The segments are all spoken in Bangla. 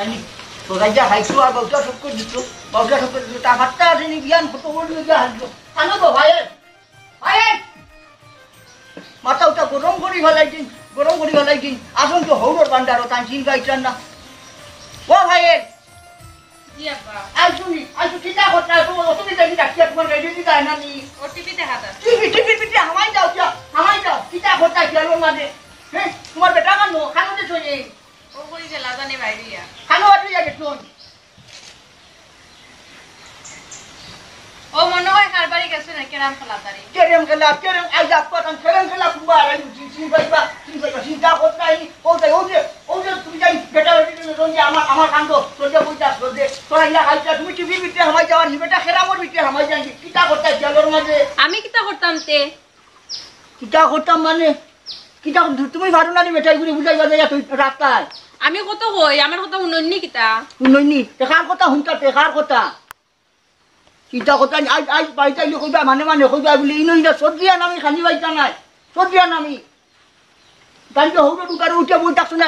হতরানি তো রাইজা খাইছো আর বাউটা সব করে দিছো বাউটা সব করে দিছো তা ভাতটা আসেনি জ্ঞান কত বড় গিয়া হাসলো আনো গো ভাই ভাই মাথা উঠা গরম করি ফেলাই দিন আসুন তো হৌরর বান্ডারও তাই চিন গাইছেন না ও ভাই জি আব্বা আইসু চিন্তা করতে তুমি দেখি ডাকি তোমার রেডি যায় না নি ওটিপি দেখাতা টিভি হামাই যাও চিন্তা করতে খেলোর মাঝে হ্যাঁ তোমার বেটা খানোতে চলে ও কই গেলা জানি বাইরিয়া খানো আটে যাবে শোন ও মনে হয় কারবারি গেছে না কেরাম খেলাতারি কেরম আই যাব পাতাম কেরম খেলা কুবা আর চিন্তা করতে আই ও যে তুমি যাই বেটা রঞ্জি আমার কান্দ তোজে বইতা তোজে তোরা ইলা খাইছা তুমি টিভি ভিতরে হামাই যাওয়ার নি বেটা খেরামর ভিতরে হামাই যাই চিন্তা করতে খেলোর মাঝে আমি কিতা করতাম তে কিতা করতাম মানে কিতা তুমি ভালো না বেটা ঘুরে বুঝাইবা যাই তুই রাস্তায় আমি কত কই আমার কথা উন্নয়নি কিতা উন্নয়নি দেখার কথা হুনতা দেখার কথা চিন্তা কথা আজ বাড়িতে কইবা মানে কইবা বলি ইনইনা সদিয়া নামি খানি বাইতা নাই সদিয়া নামি তাইতো হৌরো টুকারে উঠে বই থাকছো না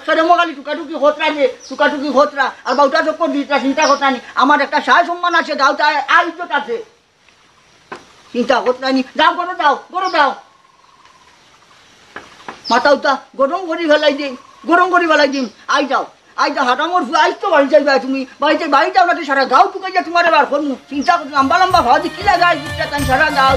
সেরেমো খালি টুকাটুকি খতরা আর বাউটা চক্কর দিতা চিন্তা কথা নি আমার একটা সায় সম্মান আছে গাঁওটা আয়োজক আছে চিন্তা কথা নি যাও গরো দাও মাথা উঠা গরম করি ফেলাই দিন আই যাও হাটামোর আইস তো বাড়ি যাইবা তুমি বাড়িতে আমরা সারা গাঁও টুকে যা তোমার এবার করবো চিন্তা করছি লম্বা ভাজি কি লাগাই তাই সারা গাঁও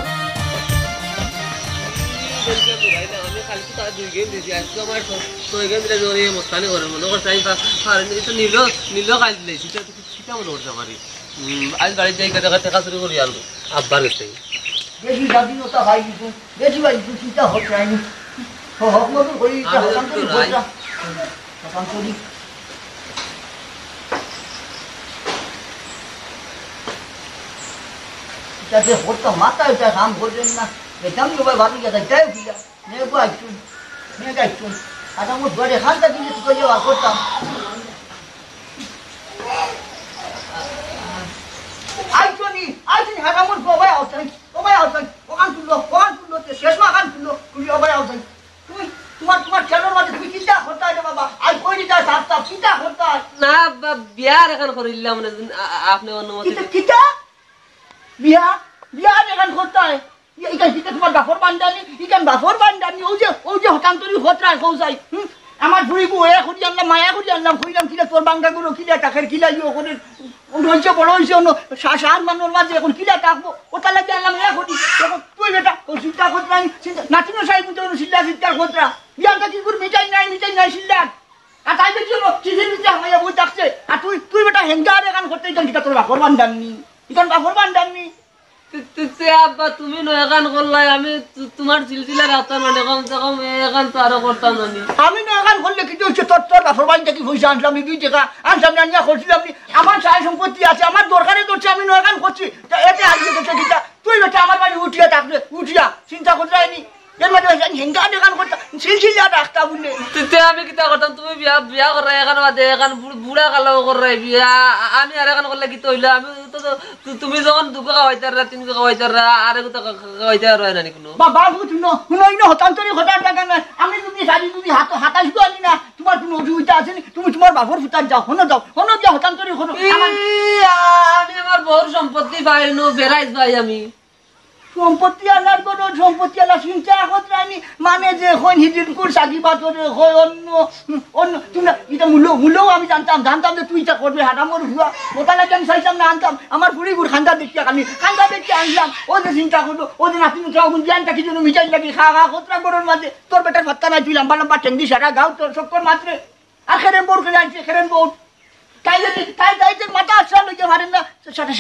আজ বাড়ি যাই টাকা শুরু করি আর আব্বার গেছে বেশি স্বাধীনতা ভাই দিছো বেশি ভাই দিছো চিন্তা হচ্ছে আইনি হক মতো করি যাতে হতো মাথায় যা কাম করবেন না দেখলাম ভাই ভালো যাতে যাই ফিরা নিয়ে গাইছুন আর আমার ঘরে খানটা দিলে তুই যাওয়া করতাম আইসনি হারামর বাবাই আউতাই ওখান তুললো শেষমা খান তুললো তুই বাবাই আউতাই তোমার খেলোর মাঝে তুমি চিন্তা করতে হয় বাবা আজ কই দিতে সাতটা চিন্তা করতে হয় না বিয়ার এখন করিলাম মানে আপনি অনুমতি কিতা বিয়া এখন করতে হয় তোমার বাফর বান্ধানি ওই যে হতান্তরি হতরায় কৌসাই আমার বুড়ি বউ করি আনলাম মায়া করি আনলাম কইলাম কিলা তোর বাঙ্গা গুলো কিলা টাকের কিলা ইয়ে করে হয়েছে বড় হয়েছে অন্য সার মানুষ মাঝে এখন কিলা টাকবো ওটা লাগে আনলাম করি তুই বেটা ও চিন্তা করতে নাচিনো সাহেব চিন্তা করতে বিয়াটা কি করে মিটাই নাই সিল্লার আর তাই দেখছি চিঠির ভিতরে হামাইয়া বই থাকছে আর তুই বেটা হেঙ্গার এখান করতে কিটা তোর বাফর বান্ধাননি বাফর বান্ধাননি আব্বা তুমি নয়গান করলাই আমি তোমার সিলসিলার আতার মানে কমসে কম এখান তো আরো করতাম জানি আমি নয়গান করলে কি হচ্ছে তোর বাফর বাড়িতে কি পয়সা আনলাম 2 টাকা আনসাম না করছিলাম আমার সায় সম্পত্তি আছে আমার দরকারে করছে আমি নয়গান করছি এতে হারিয়ে গেছে কিটা তুই বেটা আমার বাড়ি উঠিয়া চিন্তা করতে যায়নি এর মাঝে হেঙ্গা দেখান করতাম সিলসিলা রাখতা বললে আমি কিতা করতাম তুমি বিয়া করাই এখন বাদে এখন বুড়া কালো করাই বিয়া আমি আর এখন করলে কি তৈল আমি তো তুমি যখন 2 খাওয়াইতার 3 খাওয়াইতার আর এগুলো খাওয়াইতার হয় না কোনো বাবা শুনো হতান্তরি হঠাৎ দেখা না আমি যদি হাতাশ আনি না তোমার কোনো অসুবিধা আছে নি তুমি তোমার বাপর ফুটার যাও হনো যা হতান্তরি হনো আমি আমার বড় সম্পত্তি পাই নো বেড়াইছ ভাই আমি সম্পত্তি আলার কোনো সম্পত্তি আলা চিন্তা করতে মানে যে এখন হিদিনকুর সাকি পাথরে হয় অন্য তুমি এটা মূল্যও আমি জানতাম যে তুই এটা করবে হাঁটামর হুয়া ওটা লাগে আমি চাইতাম না আনতাম আমার পুরি গুড় খান্দা দেখতে আনলাম ও যে চিন্তা করলো ও যে নাতি জ্ঞানটা কি জন্য মিটাই লাগি খা খতরা গরুর মাঝে তোর বেটার ভাত্তা নাই তুই লম্বা টেঙ্গি সারা গাও তোর চক্কর মাত্রে আর খেরেন বোর করে আনছে খেরেন বোর তাই মাথা আসা লইতে পারেন না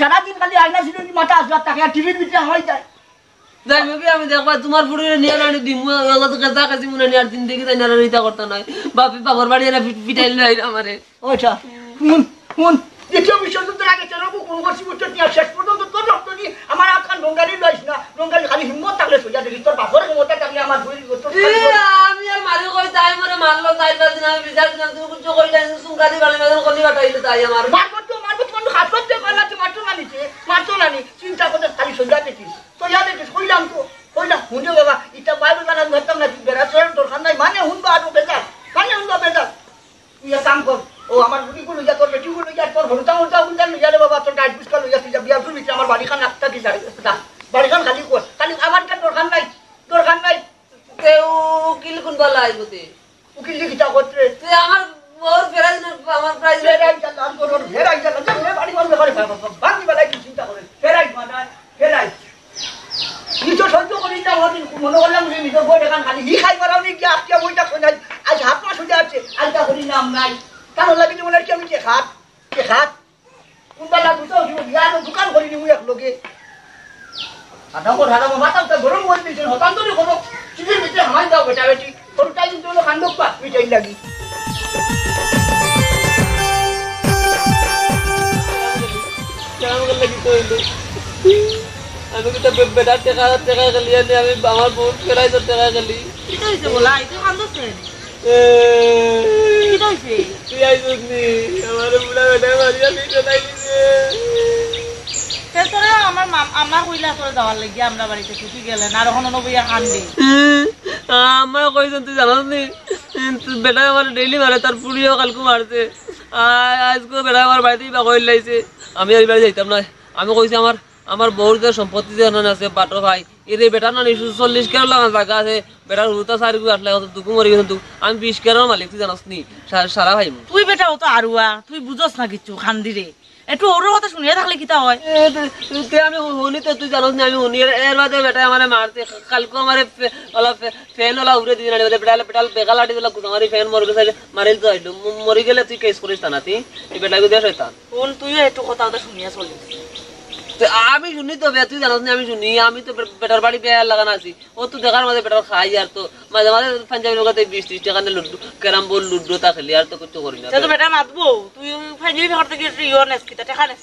সারাদিন খালি আয়না ছিল মাথা আসবার তাকে আর টিভির ভিতরে হয় যায় যাই আমি দেখবা তোমার পুরো নিয়ে আনি দিম যা কাছে মনে নিয়ে আর জিন্দগি তাই নারিতা করতে নাই বাবার বাড়ি এরা পিটাইল নাই আমারে আচ্ছা শুন দ্বিতীয় বিশ্বযুদ্ধের আগে তেরবু কোন করছি উত্তর নিয়ে শেষ পর্যন্ত তোর রক্ত নিয়ে আমার আটখান ডঙ্গালি লইস না ডঙ্গালি খালি হিম্মত থাকলে সোজা দেখি তোর বাপর ক্ষমতা থাকলে আমার আমি আর মারি কই তাই মরে মারলো তাই দিন আমি বিচার দিলাম তুমি কিছু কই যাই সুঙ্গারি গালি মেদন কলি কাটাইলে তাই আমার মারবো তোমার হাত করতে পারলা তো মারতো না চিন্তা করতে খালি সোজা দেখিস সোজা দেখিস কইলাম হুঁজো বাবা ইটা বাইরে জানা ধরতাম না বেড়া তোর খান্দাই মানে হুনবা আরো বেজার তুই কাম কর ও আমার বুড়ি লইয়া তোর বেটি লইয়া তোর হরুতা হরুতা উল্টা লইয়া রে বাবা তোর গাইড পুষ্কা লইয়া তুই যা বিয়ার করবি আমার বাড়িখান একটা কি বাড়িখান খালি কর খালি আমার কাছে দরকার নাই উকিল কোন বালা আইবতে উকিল লিখিতা করতে তুই আমার ওর ফেরাই আমার প্রাইজ ফেরাই জানলাম তোর ফেরাই জানলাম বাড়ি বন্ধ করে বাকি বেলায় কি চিন্তা করে ফেরাই নিজ সহ্য করি না মনে করলাম নিজের বই দেখান খালি হি খাই মারাও নি গিয়ে আজকে বইটা শোনাই আজ হাত মাস হয়ে যাচ্ছে আজটা করি নাম নাই কারণ লাগি মনে আর কি আমি কে খাত কোনবেলা দুটো বিয়ার দোকান করি নি মুই এক লোকে হারামো মাথা গরম করে দিয়েছেন হতান্তরে কোনো চিঠির ভিতরে হামাই দাও বেটা বেটি তোর টাইম তো হলো কান্ডক পা মিটাই লাগি আমি কিন্তু বেটা টেকা গেলি আমি আমার বহুত ফেরাই তো টেকা গেলি কিটা হইছে বলা এটা কান্দছে কিটা হইছে তুই আইছিস নি আমার বুড়া বেটা মারিয়া লিখে নাই দিছে তোরা আমার কইলা তোরা যাওয়ার লাগি আমরা বাড়িতে ছুটি গেলেন আর এখন বইয়া কান্দে আমার কইছেন তুই জানাস নি বেটা আমার ডেইলি মারে তার পুলিও কালকে মারছে আজকে বেটা আমার বাড়িতেই বা কইল লাইছে আমি আর বাড়ি যাইতাম না আমি কইছি আমার বহুত সম্পত্তি যে আছে বাটো ভাই এর বেটার না 40 কেরো লাগান জায়গা আছে বেটার হুতা 4 গুণ 8 লাখ দুকু মরি গেছে আমি 20 কেরোর মালিক তুই জানাস নি সারা ভাই তুই বেটা ও তো আরুয়া তুই বুঝস না কিছু খান্দিরে একটু ওর কথা শুনিয়ে থাকলে কিতা হয় আমি শুনি তো তুই জানোস না আমি শুনি এর বাদে বেটা আমার মারতে কালকে আমার ফ্যান ওলা উড়ে দিয়ে বেটাল বেকা লাঠি দিলা আমার ফ্যান মরে গেছে মারিল তো আইলো মরি গেলে তুই কেস করিস না তুই বেটাকে দিয়ে শয়তান কোন তুই একটু কথা শুনিয়া চলিস আমি শুনি তো তুই জানাস না আমি শুনি আমি তো বেটার বাড়ি বেয়ার লাগানো আছি ও তো দেখার মাঝে বেটার খাই আর তো মাঝে মাঝে পাঞ্জাবি লোক 20-30 টাকা লুডু ক্যারাম বোর্ড লুডু তা খেলি আর তো কিছু করি না তো বেটা মাতবো তুই ফাইনালি ঘর থেকে ইও নেস কিটা টাকা নেস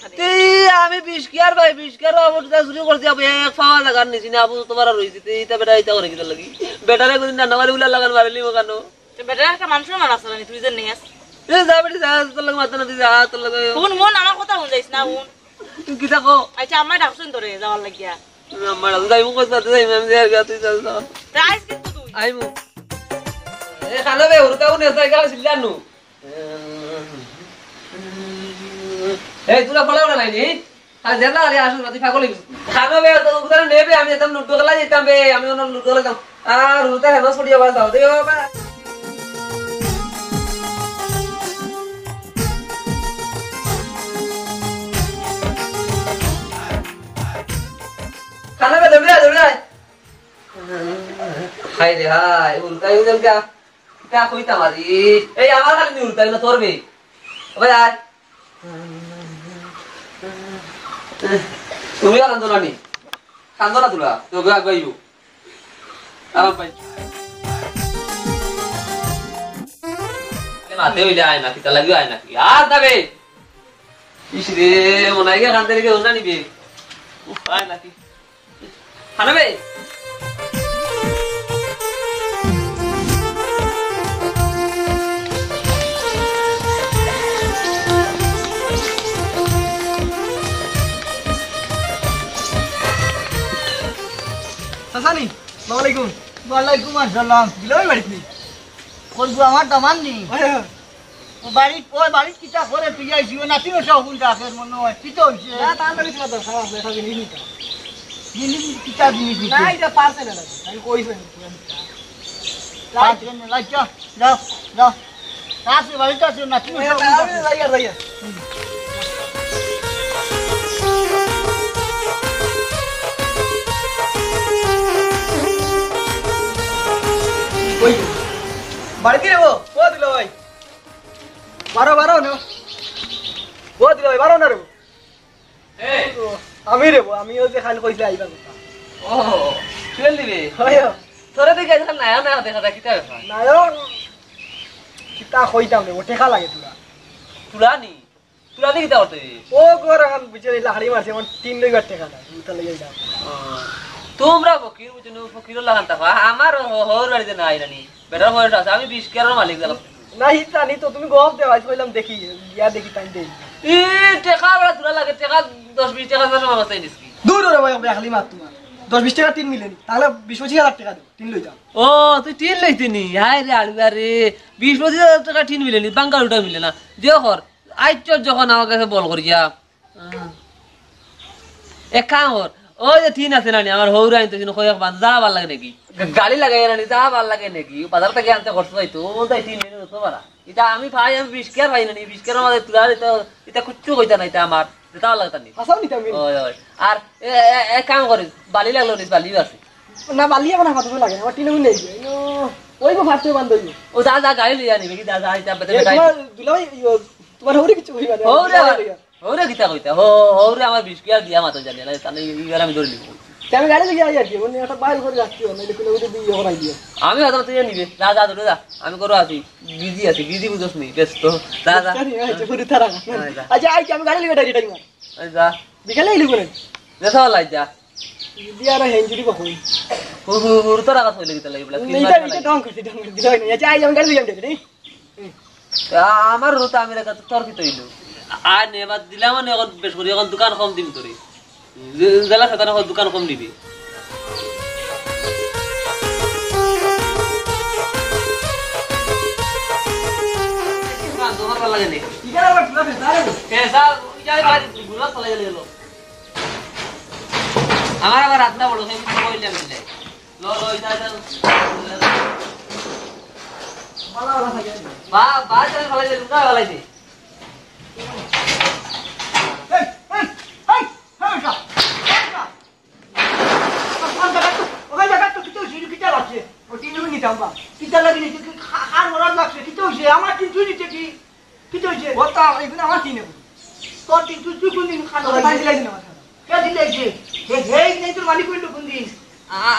আমি 20 কি আর ভাই 20 কি আর অবস্থা শুরু করছি আবু এক পাওয়া লাগার নিছি না আবু তোমার রইছি এটা বেটা এটা করে কিটা লাগি বেটারে কোন না নামারি উলা লাগান মারলি কেন তো বেটা একটা মানুষ না আসলে তুই যে নেস এ যা বেটি যা তোর লাগা মাথা না তুই যা তোর লাগা কোন মন আমার কথা শুন যাইস না কোন তুই কি থাকো আচ্ছা আমার ডাকছুন তোরে যাওয়ার লাগিয়া আমার যাইমু কইতা তুই আমি যাই গা তুই চল চল প্রাইস কিন্তু তুই আইমু এ খানা বে উরতা উনি এসে গেল সিলানু এই তুই পড়াও না নাই আর যেটা আরে আসু তুই পাগল খানা বে তো উদর নেবে আমি একদম লুডো খেলা যেতাম বে আমি ওন লুডো খেলা যাম আর উরতা হেনো ছড়িয়া বাজ দাও দে বাবা खाना में दौड़ रहा है हाय रे हाय उल्टा ही उधर क्या कोई तुम्हारी ए हमारा खाली नहीं उल्टा ना तोर भी अबे यार तुम्ही का कांदोला नहीं कांदोला तुला तो गया गयो अब भाई ना ते होइले आय ना किता लगी आय ना यार दबे इसरे मनाई के कांदे के होना नहीं बे आय ना की खाना बे সাসানি ওয়ালাইকুম ওয়ালাইকুম আসসালাম দিলই বাড়ি নি কোন গো আমার দামান নি ও বাড়ি কিটা করে তুই আইছিস না তুই সব কোন ডাকের মনে হয় কি তো হইছে না তার লাগে ছিল তো খারাপ দেখা গেলি নি জিনিস কিটা জিনিস না এটা পার্সেল না আমি কইছেন লাইট লাইট যাও যাও কাছে বাড়িটা আছে না তুই সব রাইয়া বাড়িতে রে ও দিল ভাই 12 না ও দিল ভাই 12 না রে আমি রে আমিও যে খালি কইতে আইবা কথা ও চল দিবি হয় তোরে দেখে এখন নায়ক না দেখা কিটা নায়ক কিটা কইতাম রে ও টেকা লাগে তুলানি কিটা করতে ও গোর এখন বিচে লাড়ি মারছে আমার 3 লইবার টেকা না উতা লাগি যাও তোমরা ফকির বুঝনো ফকির লাগান তা আমার হর গাড়িতে না আইরানি বেটার বয়স আছে আমি 20 কেরোর মালিক গেলাম না হিতানি তো তুমি গপ দেওয়াই কইলাম দেখি ইয়া দেখি টাইম দেই ই টাকা বড় তুলা লাগে টাকা 10-20 টাকা জমা মাছাই নিছি দূর রে ভাই আমরা খালি মার তোমার 10-20 টাকা 3 মিলেনি তাহলে 20-25,000 টাকা দাও 3 লই যাও ও তুই টিন লইতিনি হাই রে আলুয়া রে 20-25,000 টাকা টিন মিলেনি বাঙ্গালুটা মিলে না যে হর আইচ যখন আমার কাছে বল করিয়া এক কাম কর ওই যে ঠিক আছে নানি আমার হৌরা আনতে কয়েক বান্ধ যা ভাল লাগে নাকি গাড়ি লাগাই নানি যা ভাল লাগে নাকি বাজার থেকে আনতে খরচ হইতো তাই 3 দিন হতো পারা এটা আমি ভাই আমি 20 কেয়ার ভাই নানি 20 কেয়ার আমাদের তুলার এটা কুচ্চু কইতা না এটা আমার এটা লাগতা নি হাসাও নিতাম ওই ওই আর এক কাম করিস বালি লাগলো নিস বালি আছে না বালিয়া বানা কথা লাগে আমার টিনে নেই ওই গো ফাটতে বান্ধ হইব ও যা যা গাড়ি লিয়া নিবি কি যা যা এটা বেতে তোমার দুলাভাই তোমার হরি কিছু কইবা না হৌরা হৌরা কিতা কইতা হৌরা আমার 20 কেয়ার দিয়া মাত্র জানি না তাহলে ইয়ার আমি ধরে নিব আমি গাড়ি থেকে আই আর কি মানে একটা বাইল করে রাখছি না কোনো ওটা দিয়ে করাই দিও আমি হয়তো তুই নিবি যা যা ধরে যা আমি করো আছি বিজি বুঝছ নি ব্যস্ত যা যা পুরি তারা আচ্ছা আই আমি গাড়ি লিগে ডাইরেক্ট টাইম যা বিকালে এলি করে দেখা লাই যা দিয়ার হেঞ্জুরি কখন হুর তো রাখা হইলে কিতা লাগি বলে এটা ডং করতে দিলাই না আচ্ছা আই আমি গাড়ি লিগে ডাইরেক্ট আমার রুতা আমি রাখা তোর কি তৈল আর নেবাদ দিলাম মানে এখন বেশ করি এখন দোকান কম দিম তোরে জেলা সাতানা দোকান কম দিবি তোমার ভালো লাগে নি ইগারা আবার তুলা ফেসারে কেসা যাই বাড়ি গুলা চলে গেল আমার আবার রাতটা বড় সেই কইলাম দিলে লো লো এটা মালা মালা থাকে বা বা চলে ভালো লাগে লুকা ভালো লাগে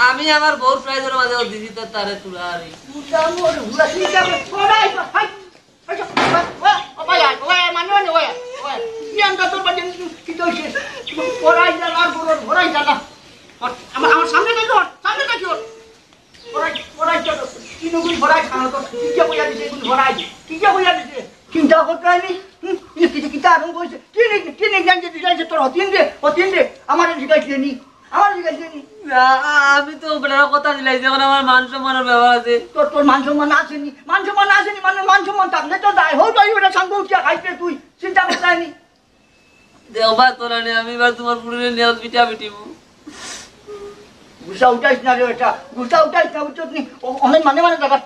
আমি আমার বহুত প্রাইজের মাঝে দিদি তো তারে তুলারি আমার সামনে দেখো সামনে দেখো চিন্তা করতে হয়নি কিতা আরম্ভ হয়েছে তোর হতিন রে আমার শিখাইছিলেন আমার শিখাইছিলেন আমি তো বেড়ার কথা দিলাই যখন আমার মান সম্মানের ব্যাপার আছে তোর মান সম্মান আসেনি মান সম্মান থাকলে তো দায় হোক ওটা সাঙ্গ উঠিয়া খাইতে তুই চিন্তা করতে হয়নি দেওবা তোরা নে আমি এবার তোমার পুরুষের নিয়ত পিঠা পিটিব গুসা উঠাইস না রে এটা গুসা উঠাইস না উঠত নি অনেক মানে জাগাত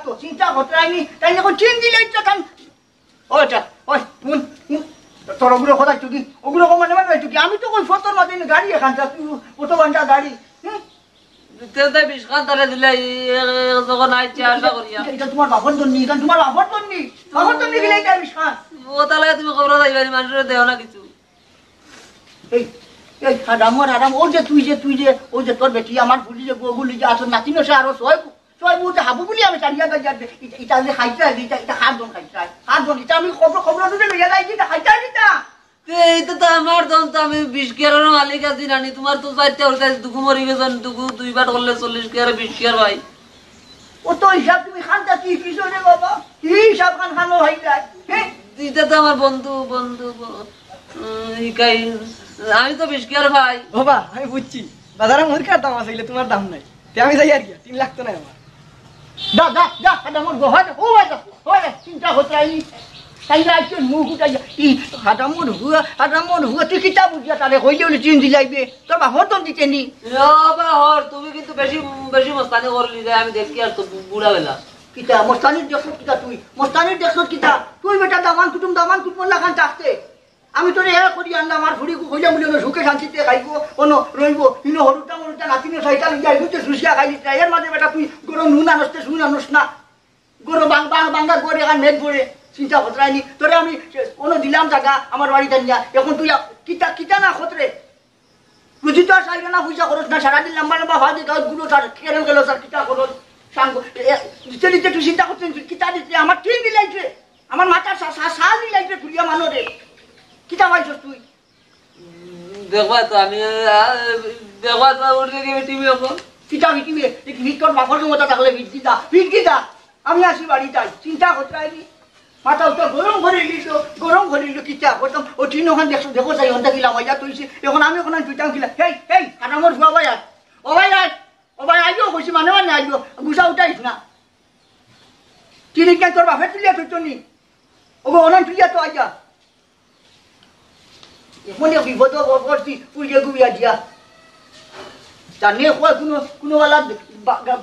তো চিন্তা করতে হয়নি তাই যখন চিন দিলে ইচ্ছা কান ও এটা ওই তোর ওগুলো কথা চুকি ওগুলো মানে চুকি আমি তো ওই ফটোর মাঝে গাড়ি এখান তুই কত ঘন্টা গাড়ি তেলটা বিষ খান তাহলে দিলে যখন আইছে আশা করিয়া এটা তোমার বাপর জন্য তোমার বাপর জন্য গেলে এটা বিষ খান ও তাহলে তুমি খবর যাইবানি মানুষের দেও না কিছু এই এই আরাম ও যে তুই যে ও যে তোর বেটি আমার ভুলি যে গোগুলি যে আসল নাতি নসে আরো ছয় বুঝে হাবু বলি আমি চারিয়া যাবে এটা যে খাইতে এটা হাতজন খাইতে এটা আমি খবর লইয়া যাই এটা খাইতে এটা এইটা তো আমার দম তো আমি 20 কেয়ারের মালিক আছি নানি তোমার তো 4টা উল্টা দুঃখ মরি গেছেন দুইবার করলে 40 কেয়ার 20 কেয়ার ভাই ও তো হিসাব তুমি খানটা কি কিছু রে বাবা কি হিসাব খানো হয়ে যায় হ্যাঁ এটা তো আমার বন্ধু আমি তো 20 কেয়ার ভাই বাবা আমি বুঝছি বাজারে মুরকার দাম আছে তোমার দাম নাই আমি যাই আর কি 3 লাখ তো নাই আমার দা আমার হয় চিন্তা হতে আইনি তাই রাখছে মুখ উঠাই হাটামোর হুয়া তুই কিতা বুঝিয়া তাহলে হইলে চিন দিলাইবে তোর বাপর তো দিতে নি তুমি কিন্তু বেশি মস্তানি করলি যে আমি দেখি আর তো বুড়া বেলা কিতা মস্তানির দেখো কিতা তুই বেটা দামান কুটুম লাগান চাকতে আমি তোর এ করি আনলাম আর ঘুরি হইলে বলি সুখে শান্তিতে খাইব কোনো রইব ইনো হরুটা নাতিনো সাইটা যাই বুঝতে সুসিয়া খাইলি এর মাঝে বেটা তুই গরম নুন আনস না গরম বাঙ্গা গড়ে এখান মেঘ গড়ে চিন্তা খতরাইনি তোরে আমি কোনো দিলাম জায়গা আমার বাড়িতে নিয়া এখন তুই কিতা না খতরে বুঝি তো আর সাইড না পয়সা খরচ না সারাদিন লম্বা ভাজি গাছ গুলো স্যার কেরম গেল স্যার কিতা খরচ সাঙ্গ দিতে তুই চিন্তা করছেন কিতা দিতে আমার ট্রেন দিলাইছে আমার মাথার সাল দিলাইছে ঘুরিয়া মানরে কিতা পাইছস তুই দেখবা তো আমি উঠে গিয়ে টিভি এখন কিতা বিটিবে ভিতর বাপর মতো থাকলে ভিট দা আমি আসি বাড়ি যাই চিন্তা খতরাইনি মাথা উত্তর গরম করে দিল কিতা করতাম ও টিন ওখান দেখো চাই ওখানটা গিলা হইয়া তুইছি এখন আমি ওখানে তুইতাম গিলা হেই কাটামর ভুয়া ভাই ও ভাই আইও কইছি মানে আইও গুছা উঠাইস না তিনি কেন তোর বাপের তুলিয়া তুই নি ওগো অনন্ত তুই তো আইয়া মনে বিপদ করছি পুলিয়ে গুবিয়া দিয়া জানে কয় কোনো ওলা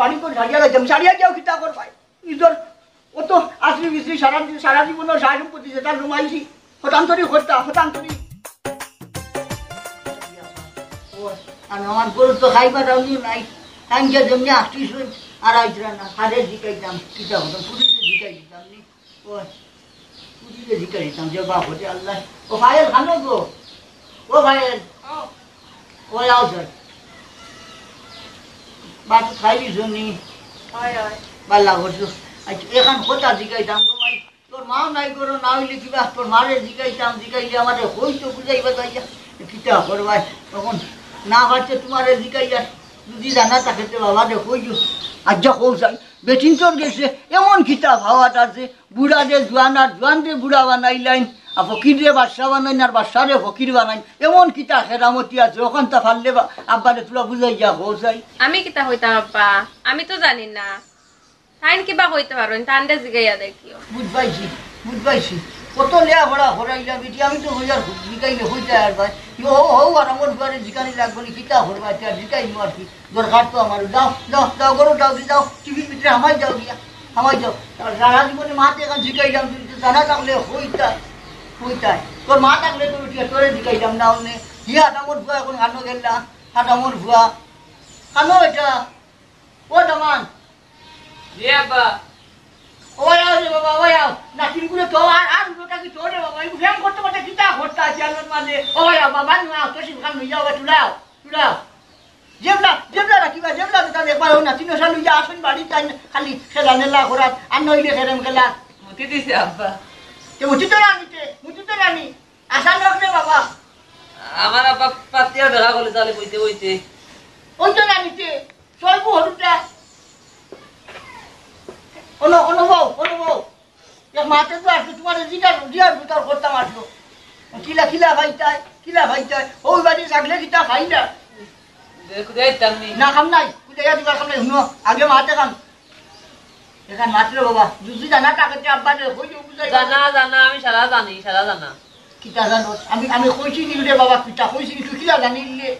বাড়ি করে সারিয়া গেছে সারিয়া যাও কিতা করবাই নিজের ও তো আসলি বিসলি সারা জীবনের সারা সম্পত্তি যেটা রুমাইছি হতান্তরি হতান্তরি আর আমার গরু তো খাইবার রাউনিও নাই আইনকে যেমনি আসছিস আর আইতরা না সারে জিকাইতাম কিতা হতাম পুলিশে জিকাই দিতাম নি ও পুলিশে জিকাই দিতাম যে বাপ হতে আল্লাহ ও ভাইয়ের খানো গো ও ভাইয়ের ও আও স্যার বাপ খাইবি শুনি বাল্লা করছো আচ্ছা এখান কথা জিকাইতাম তোমায় তোর মা নাই করো না হইলে কিবা তোর মারে জিকাইলে আমাদের হইতো বুঝাইবা তাইয়া কিতা করবাই তখন না পারছে তোমারে জিকাইয়া যদি জানা তাকে তো বাবা দেখো আজ্জা কৌশাই বেটিন চোর গেছে এমন কিতা ভাওয়াত আছে বুড়া দে জোয়ান আর জোয়ান দে বুড়া বানাইলাইন আর ফকির রে বাদশা বানাইন আর বাদশা রে ফকির বানাইন এমন কিতা খেরামতি আছে ওখান তা ফাললে আব্বারে তোরা বুঝাইয়া কৌশাই আমি কিতা হইতাম আব্বা আমি তো জানি না তাইন কিবা কইতে পারো তান্ডে জিগাইয়া দেখিও বুঝবাইছি কত লেয়া ভরা হরাইলা বেটি আমি তো হইয়ার জিকাইলে হই যায় আর ভাই হৌ আর আমার ঘরে জিকানি লাগবো নি কিতা হরবা আর জিকাই আর কি দরকার তো আমার যাও গরু যাও টিভির ভিতরে হামাই যাও সারা জীবনে মাতে এখন জিকাইলাম জানা থাকলে হইতাই তোর মা থাকলে তো তোরে জিকাইলাম না অন্য হিয়া হাটামোর ভুয়া এখন হানো গেলা হাটামোর ভুয়া হানো এটা ও দামান ওই আও রে বাবা ওই আও নাতিন গুলো তো আর লোটা কি তোরে বাবা এই ফ্যান করতে করতে কিতা করতে আছে আল্লাহর মাঝে ওই আও বাবা না তো সিন খান লইয়া ওটা তুলাও জেবলা রাখিবা জেবলা তো একবার না তিন সাল লইয়া আসুন বাড়ি তাই খালি খেলা নেলা করাত আর নইলে খেরেম খেলা মুতি দিছে আব্বা তে মুতি তো রানি আশা লোক রে বাবা আমার আব্বা পাতিয়া দেখা করলে তাহলে বইতে ওই তো রানিতে সলবু হলুটা অনুভব এক মাতে তো আসলো তোমার জিয়ার ভুতার করতাম আসলো কিলা ভাইতাই ওই বাড়ি থাকলে কিতা খাই না না খাম নাই কুদাইয়া দিবার খাম নাই শুনো আগে মাতে খাম এখান মাত্রে বাবা যদি জানা টাকাতে আব্বা কই বুঝাই জানা আমি সারা জানা কিতা জানো আমি কইছি নি রে বাবা কিতা কইছি তুই কিলা জানিলে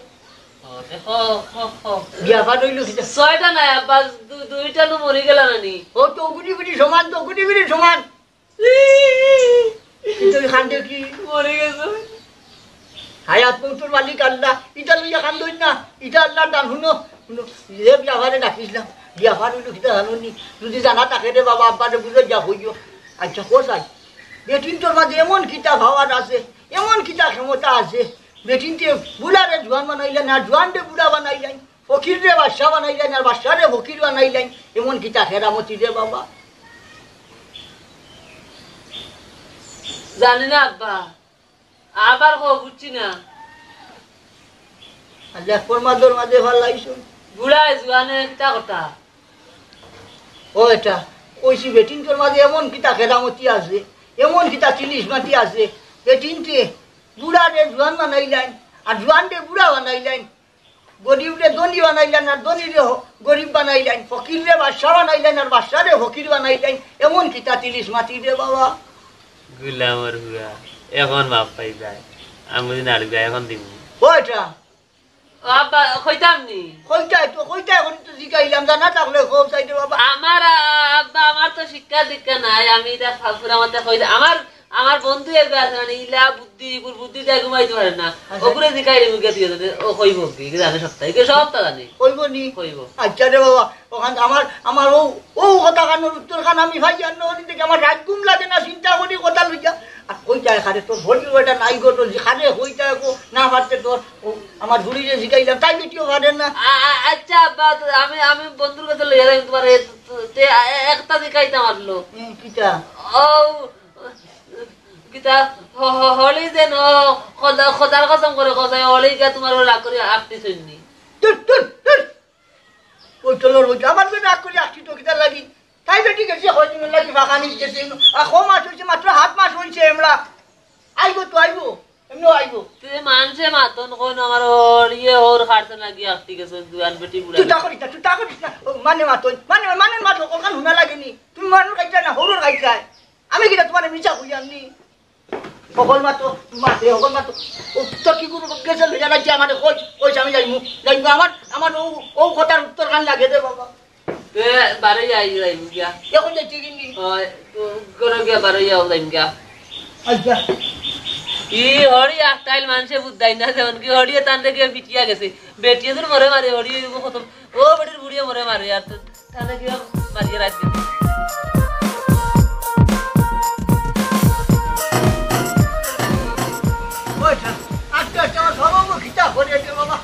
বিয়া বাদ হইলো কিতা ছয়টা নাই আব্বা দুইটা নো মরি গেল নানি ও তো গুড়ি সমান তুই খান্দে কি মরে গেছে হায়াত মৌতুর মালিক আল্লাহ ইটা লইয়া খান দই না ইটা আল্লাহর দান শুনো যে বিয়া ভারে ডাকিছিলাম বিয়া ভার হইলো কিতা জানি যদি জানা তাকে রে বাবা আব্বারে বুঝে যা হইও আচ্ছা কোথায় বেটিন তোর মাঝে এমন কিতা ভাওয়ার আছে এমন কিতা ক্ষমতা আছে বেটিনতে বুড়ারে জোয়ান বানাইলেন আর জোয়ান রে বুড়া বানাইলেন ফকির রে বাদশা বানাইলেন আর বাদশা রে ফকির বানাইলেন এমন কিতা খেরামতি রে বাবা জানি না আব্বা আবার বুঝছি না আল্লাহ ফরমাদর মাঝে ভালো লাগছো বুড়া জোয়ানে কিতা কথা ও এটা কইছি বেটিন তোর মাঝে এমন কিতা খেরামতি আছে এমন কিতা চিনিস মাতি আছে বেটিনতে বুড়া রে জোয়ান বানাইলেন আর জোয়ান রে বুড়া বানাইলেন গরিব রে ধনী বানাইলেন আর ধনী রে গরিব বানাইলেন ফকির রে বাদশা বানাইলেন আর বাদশা রে ফকির বানাইলেন এমন কিতা চিনিস মাতি রে বাবা গুলামর হুয়া এখন বাপ পাই যায় আমি নাড়ি যায় এখন দিব ও এটা আব্বা কইতাম নি কইতাই এখন তো জিগাইলাম জানা থাকলে খুব চাইতে বাবা আমার আব্বা আমার তো শিক্ষা দীক্ষা নাই আমি এটা ফালফুরা মতে কই আমার বন্ধু একবার আছে মানে ইলা বুদ্ধি দিয়ে ঘুমাইতে পারে না ওগুলো দিকাই মুখে দিয়ে ও কইব কি জানে সপ্তাহে সপ্তাহ জানি কইব নি কইব আচ্ছা রে বাবা ওখান আমার ও কথা কানোর উত্তর খান আমি ভাই জানো দেখে আমার রাত ঘুম লাগে না চিন্তা করি কথা লইয়া আর কই যায় খারে তোর ভরি ওটা নাই গো তোর খারে হই যায় গো না পারতে তোর আমার ঘুরি যে জিগাইলাম তাই বেটিও পারেন না আচ্ছা আব্বা আমি বন্ধুর কাছে লইয়া যাই তোমার একটা দিকাইতে মারলো কিটা ও কিতা হলি যেন খোদার কসম করে কসাই হলি গা তোমার রাগ করে আপনি শুননি ওই চলোর ওই আমার রাগ করে আসছি তো কিতা লাগি তাই বেটি গেছে হয়তো লাগি ফাঁকা নিয়ে গেছে মাছ হয়েছে মাত্র হাত মাছ হয়েছে এমরা আইবো তো আইবো এমনিও আইবো তুই মানছে মাতন কোন আমার ইয়ে ওর খাটতে লাগি আসতে গেছে দুয়ান বেটি বুড়া তুই তা করিস না মানে মাতন মানে মাতন ওখান হুনা লাগেনি তুমি মানুষ খাইছা না হরুর খাইছায় আমি কিনা তোমার মিছা কই আননি সকল মাত্র মাতে সকল মাত্র তোর কি কোনো গেছে লইয়া রাখছি আমার কই আমি যাইমু আমার ও কথার উত্তর কান লাগে দে বাবা তে বারে যাই যাইম গিয়া এখন যাইছি কিনি ওই গরো গিয়া বারে যাও যাইম গিয়া আচ্ছা ই হড়ি আস্টাইল মানুষে বুঝাই না যেমন কি হড়িয়ে টানতে গিয়ে পিটিয়া গেছে বেটিয়ে তোর মরে মারে হড়ি খতম ও বেটির বুড়িয়ে মরে মারে আর তো টানে গিয়ে মারিয়ে রাখবে আচ্ছা আচ্ছা সব খিতা করে দে বাবা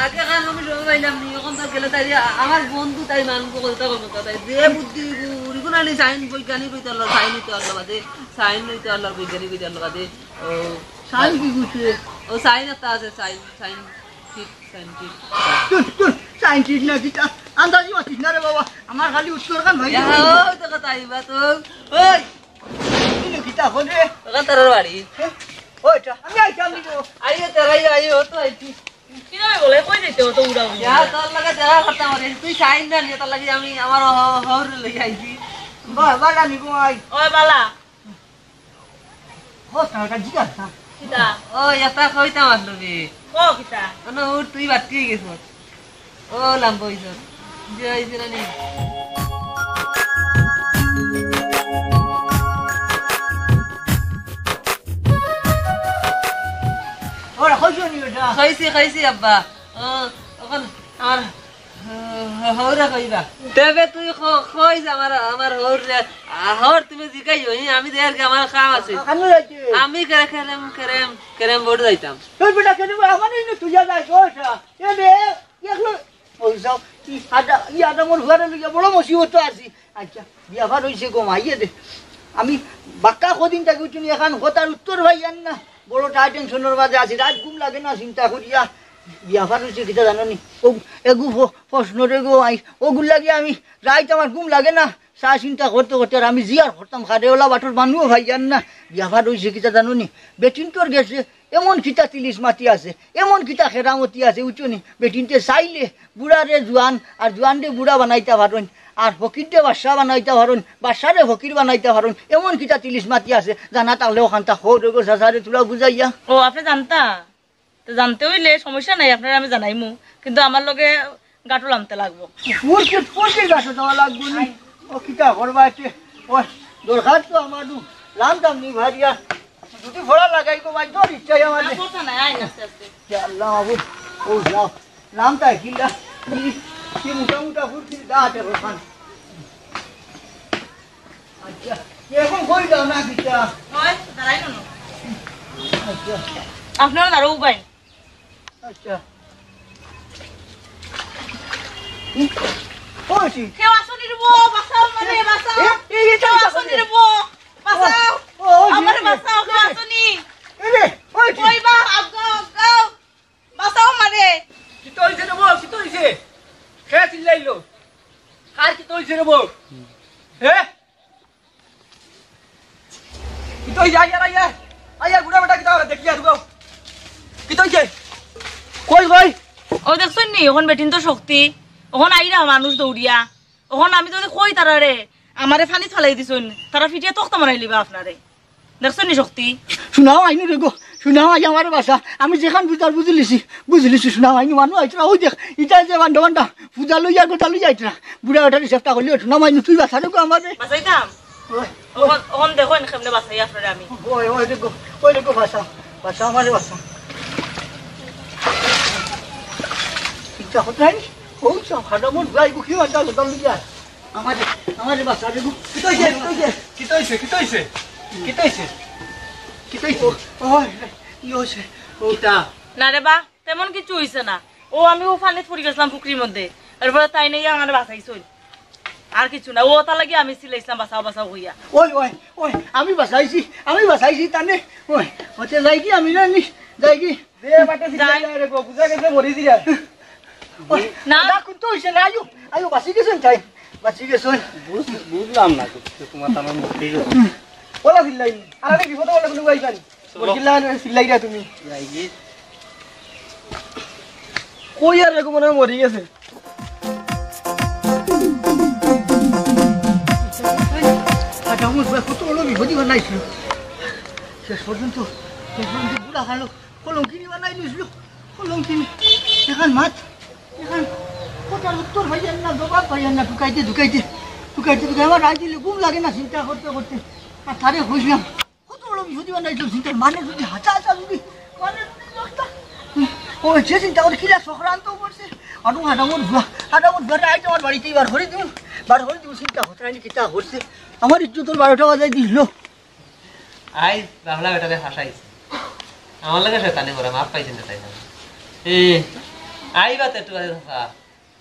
আগে কান আমি লোক পাইলাম নি এখন তো গেলে তাই আমার বন্ধু তাই মানুষ কথা কথা তাই যে বুদ্ধি উড়িগুনানি সাইন বৈজ্ঞানিক হইতে আল্লাহ সাইন হইতে আল্লাহ বাদে সাইন হইতে আল্লাহ বৈজ্ঞানিক হইতে আল্লাহ বাদে ও সাইন কি গুছে ও সাইন একটা আছে সাইন সাইন ঠিক সাইন ঠিক তুই সাইন্টিস্ট না কিটা আন্দাজি মাতিস না রে বাবা আমার খালি উত্তর কান ভাই ও তো কথা আইবা তো ওই কিনে কিটা হলে ওখান তার বাড়ি ওইটা আমি আইতাম নিব আইও তেরাই আইও তো আইছি কিভাবে বলে কই দিতে তো উড়া যা তোর লাগা দেখা করতাম রে তুই সাইন না নিয়ে তোর লাগি আমি আমার হর লই আইছি বাবা নিব আই ওই বালা হোস্টা কা জিজ্ঞাসা কিতা ও এটা কইতাম আসলো রে ও কিতা না ও তুই বাটকি গেছ ও লাম্বো ইজ যে আইছে না নি ওরা কইছনি এটা খাইছি আব্বা ওখান আমার হৌরা কইবা তবে তুই কইস আমার হৌর তুমি জিগাই আমি দেয়ার কি আমার কাম আছে কানু যাইতে আমি কেরেম বোর্ড যাইতাম তোর বেটা কেন আমার ইনে তুই যা যাই ওটা এ রে একলো ওই যাও আদা মোর ঘরে লইয়া বড় মুসিবত আছে আচ্ছা বিয়া ভার হইছে গো মাইয়ে দে আমি বাক্কা কদিন তাকে উঠুনি এখন কথার উত্তর ভাই জান না বড় টেনশনের মাঝে আছি রাত ঘুম লাগে না চিন্তা করিয়া বিয়া ভার হইছে কিটা জানো নি ও এগু প্রশ্ন রে গো আই ওগুল লাগে আমি রাইত আমার ঘুম লাগে না চা চিন্তা করতে করতে আর আমি জিয়ার করতাম খাদেওলা বাটর মানুষ ভাই জান না বিয়া ভার হইছে কিটা জানো নি বেটিন তোর গেছে এমন কিতা তিলিশ মাটি আছে এমন কিতা খেরামতি আছে উঠুনি বেটিনতে চাইলে বুড়া রে জোয়ান আর জোয়ান রে বুড়া বানাইতে পারেন আর ফকিরটে বাদশা বানাইতে পারেন বাদশারে ফকির বানাইতে পারেন এমন কিতা তিলিশ মাটি আছে জানা তাহলে ওখানটা হরে গো সাসারে তোরা বুঝাইয়া ও আপনি জানতা তো জানতে হইলে সমস্যা নাই আপনারা আমি জানাইমু কিন্তু আমার লগে গাটু লামতে লাগবো ফুরকে গাছে দেওয়া লাগবে না ও কিতা করবা এতে ও দরকার তো আমার লাম দাম নি ভারিয়া দুটি ঘোড়া লাগাই গো ভাই তোর ইচ্ছাই আমাদের কথা নাই আইন আস্তে আস্তে আল্লাহ বাবু ও যাও নামটা কিলা কি মোটা মোটা ফুরকি দাঁতে ওখান আচ্ছা এখন কই দাও না কিতা ওই দাঁড়াই না আচ্ছা আপনারা দাঁড়াও উপায় আচ্ছা ওইটি কেউ আসনি রে বাঁচাও মানে বাঁচাও কেউ আসনি রে বাঁচাও আমার বাঁচাও কেউ আসনি এরে ওইটি কই বা আগাও আগাও বাঁচাও মানে কি তো হইছে রে বউ কি তো হইছে খে চিল্লাইলো কার কি তো হইছে রে বউ হে কি তো হইছে আইয়া বুড়া বেটা কি তো দেখিয়া দুগো কি তো হইছে কই কই ও দেখছুন নি ওখান বেটিন তো শক্তি ওখান আইরা মানুষ দৌড়িয়া ওখান আমি যদি কই তারা রে আমারে ফানি ফেলাই দিছুন তারা ফিটিয়া তক্তা মারাই লিবা আপনারে দেখছুন নি শক্তি শোনাও আইনি রে গো শোনাও আই আমার বাসা আমি যেখান বুঝার বুঝলিছি শোনাও আইনি মানুষ আইতরা ওই দেখ ইটা যে বান্ডা পূজা লইয়া গোটা লইয়া আইতরা বুড়া ওটার চেষ্টা করলি শোনাও আইনি তুই বাসা রে গো আমারে বাঁচাইতাম ওখান দেখো কেমনে বাঁচাই আপনারে আমি ওই রে গো বাসা আমারে বাসা ইচ্ছা হতো নাই ও সব খাটা মন গাই গো কি আন্ডা গোটা লইয়া আমারে বাসা রে গো কি তো হইছে কি তো হইছে কি তো হইছে কি তো হইছে কি তো হইছে ওই কি হইছে ওটা না রে বা তেমন কিছু হইছে না ও আমি ও ফানিত পড়ে গেছিলাম পুকুরির মধ্যে এরপরে তাই নেই আমার বাঁচাইছই আর কিছু না ও তা লাগি আমি সিলাইছিলাম বাঁচাও হইয়া ওই আমি বাসাইছি তানে ওই হতে যাই কি আমি জানি যাই কি দে বাটে সিলাই রে গো বুঝা গেছে মরি দিরা না না কোন তো হইছে না আয়ো বাসি গেছেন তাই বাসি গেছেন বুঝলাম না তোমার তামার মুক্তি গো ওলা সিলাই আর আমি বিপদ বলে কোনো গাই পানি বলছিলা সিলাই রা তুমি যাইগি কই আর রে মনে মরি গেছে হাজামুর ভুয়া কত বড় বিপদই বানাইছিল শেষ পর্যন্ত বুড়া খালো কলঙ্কিনি বানাই দিয়েছিল কলঙ্কিনি এখন মাছ এখন কোথার উত্তর ভাইয়ান না জবাব ভাইয়ান না ঢুকাইতে আমার রায় দিলে ঘুম লাগে না চিন্তা করতে আর তারে বুঝলাম কত বড় বিপদই বানাইছিল চিন্তা মানে যদি হাঁচা যদি মানে ও যে চিন্তা করে কিলা সংক্রান্ত করছে আরো হাঁটামোর ভুয়াটা আইতে আমার বাড়িতেই বার করে দিব চিন্তা হতে হয়নি কিতা করছে আমার ইজ্জতর 12টা বাজাই দিল আই বাংলা বেটাকে হাসাইছে আমার লাগে শয়তানি করে মাপ পাইছেন না তাই আইবা তো একটু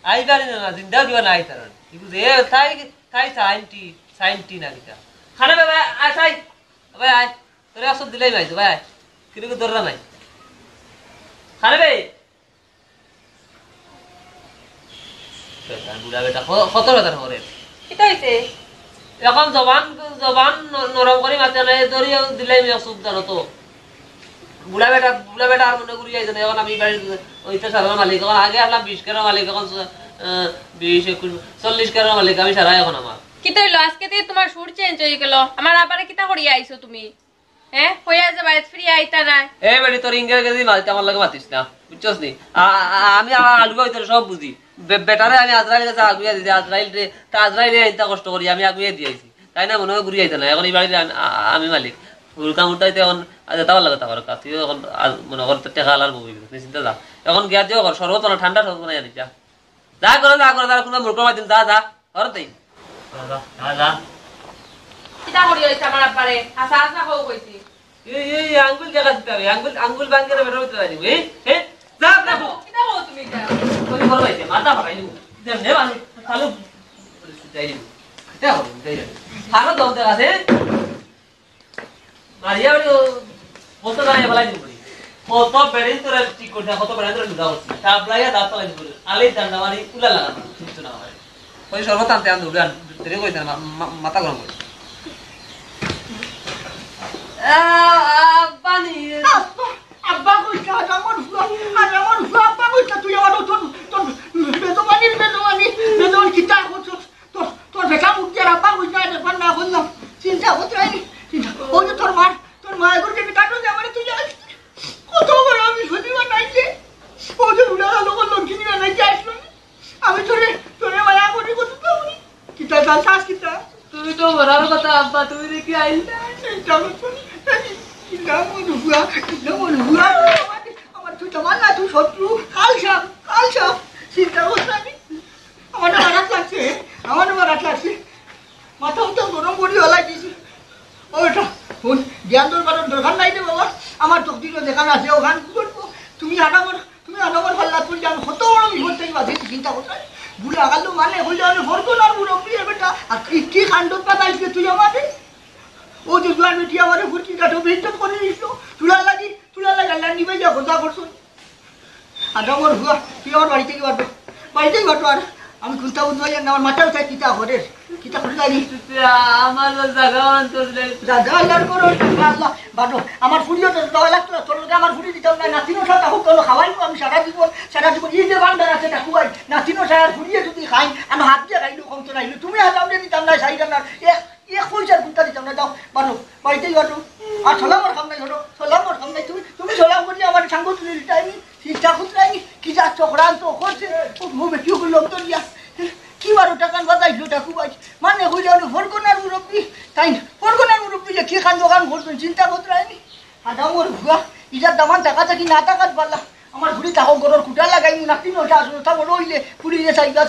আইবার না জিন্দা দিবা না আইতার কি বুঝে তাই সাইনটি না কিতা খানা বাবা আসাই ভাই আয় তোরে আসল দিলাই ভাই ভাই কিন্তু দররা নাই খানা বে বুড়া বেটা কত বেটার করে কিতা হইছে এখন জবান নরম করে মাথা নাই ধরিয়া দিলাই সুখ জানো তো বুড়া বেটা আর মনে করি যাইছে না এখন আমি বাড়ির ওইটা সাধারণ মালিক এখন আগে আসলাম 20 কেরার মালিক এখন 20 40 কেরার মালিক আমি সারাই এখন আমার কিতা হইলো আজকে থেকে তোমার সুর চেঞ্জ হয়ে গেল আমার আবারে কিতা করিয়া আইছো তুমি হ্যাঁ হইয়া যে বাইরে ফ্রি আইতা না এ বেটি তোর ইংরেজি গেদি মালতে আমার লাগে মাতিস না বুঝছস নি আমি আলগা হইতে সব বুঝি বেটারে আমি আজরাইল কাছে আগুয়া দিছি আজরাইল রে ইন্তা কষ্ট করি আমি আগুয়া দিয়েছি তাই না মনে হয় ঘুরি আইতা না এখন এই বাড়িতে আমি মালিক হুলকা মুটাইতে এখন যেতাবার লাগে তার কাছে তুই এখন মনে কর টেকা আলার বই চিন্তা যা এখন গিয়া দিও কর শরবত না ঠান্ডা শরবত না জানি যা করে তার কোনো মূর্খ মাতিন যা হরতেই যা কিতা করিয়া আইছে আমার আবারে আসা হও কইছি এই আঙ্গুল জায়গা দিতে হবে আঙ্গুল বাঙ্গের বের হইতে পারি যা দেখো কিতা হও তুমি এটা তুমি বড় হইছে মাথা ফাটাই দিব নে মানুষ চালু যাই দিব এটা হবে যাই হানো দম দে আছে মারিয়া কত দাঁড়িয়ে বলাই দিব কত বেরিন তোরা ঠিক করতে কত বেরিন তোরা লুদা হচ্ছে চাপলাইয়া দাঁত চালাই দিব আলে ডান্ডা মারি উলা লাগানো কিছু না হয় ওই শরবত আনতে আন দুড়ান দেরি কইতে না মাথা গরম করে পানি আব্বা কইছে হাজামুর ভুয়া আব্বা কইছে তুই আমার তোর বেদমানি কিতা করছস তোর বেটা মুখ দিয়ে আব্বা কইছে না দেখবার না বললাম চিন্তা হতে হয়নি ওই যে তোর মা এগুলো যে কাটো যে আমার তুই কত বড় আমি শুনি বানাইছে ও যে উড়া লোক লঙ্কিনি বানাইছে আসলো আমি তোরে মায়া করি কত কিতা জানতাস কিতা তুমি তো বড়ার কথা আব্বা তুমি দেখি আইলা চিন্তা করছো আমার তুই তোমার না তুই শত্রু কাল সাপ চিন্তা করছো আমার বারাত লাগছে মাথাও তো গরম করি হলাই দিয়েছি ওইটা জ্ঞান দরকার নাই রে বাবা আমার তকদিরও দেখানো আছে ওখান করবো তুমি আনামর পাল্লা তুই জানো কত বড় বিপদ থেকে বাঁচিয়েছি চিন্তা করছো বুড়ে আগালো মানে হইলে আমি ভরতো না বুড়ো প্রিয় বেটা আর কি কাণ্ডত পাতাইছে তুই আমাদের ও যে জোয়ান বেটি আমার ফুরকি কাঠো বেইজ্জত করে দিস তুলা লাগি আল্লাহ নিবে যা কথা করছো আনামর হুয়া তুই আমার বাড়িতেই বাড়তো আর আমি খুলতা বুঝবাই না আমার মাথা উঠাই কিতা করে জানি আমার জায়গা দাদা আল্লাহর করো আল্লাহ বাটো আমার ফুরিও তো দেওয়া লাগতো না তোর আমার ফুরি দিতাম না নাতিনো সাথে হোক তোর খাওয়াইবো আমি সারা জীবন এই যে বান্দার আছে তা খুয়াই নাতিনো সারা ফুরিয়ে যদি খাই আমি হাত দিয়ে খাইলো কমতো নাইলো তুমি হাজাম দিয়ে দিতাম না সাইডাম না এক পয়সার গুন্তা দিতাম না যাও বাটো বাড়িতেই বাটো আর ছলামর খাম নাই ধরো ছলামর খাম নাই তুমি ছলাম করলে আমার সাঙ্গ তুলে দিতাইনি চিন্তা করতে কি যা চক্রান্ত করছে বেটিও করলো তো দিয়া কি 12 টাকা বাজাইলো টাকু বাজ মানে হইলে ফরকনার মুরব্বী তাই ফরকনার মুরব্বী যে কি খান দোকান করছেন চিন্তা করতে রাইনি আদামর ভুয়া ইজার দামান টাকা থাকি না টাকাত পারলা আমার ঘুরি তাহো গরর কুটা লাগাই নাকি নটা আসলো তা বড় হইলে পুরি যে চাইবা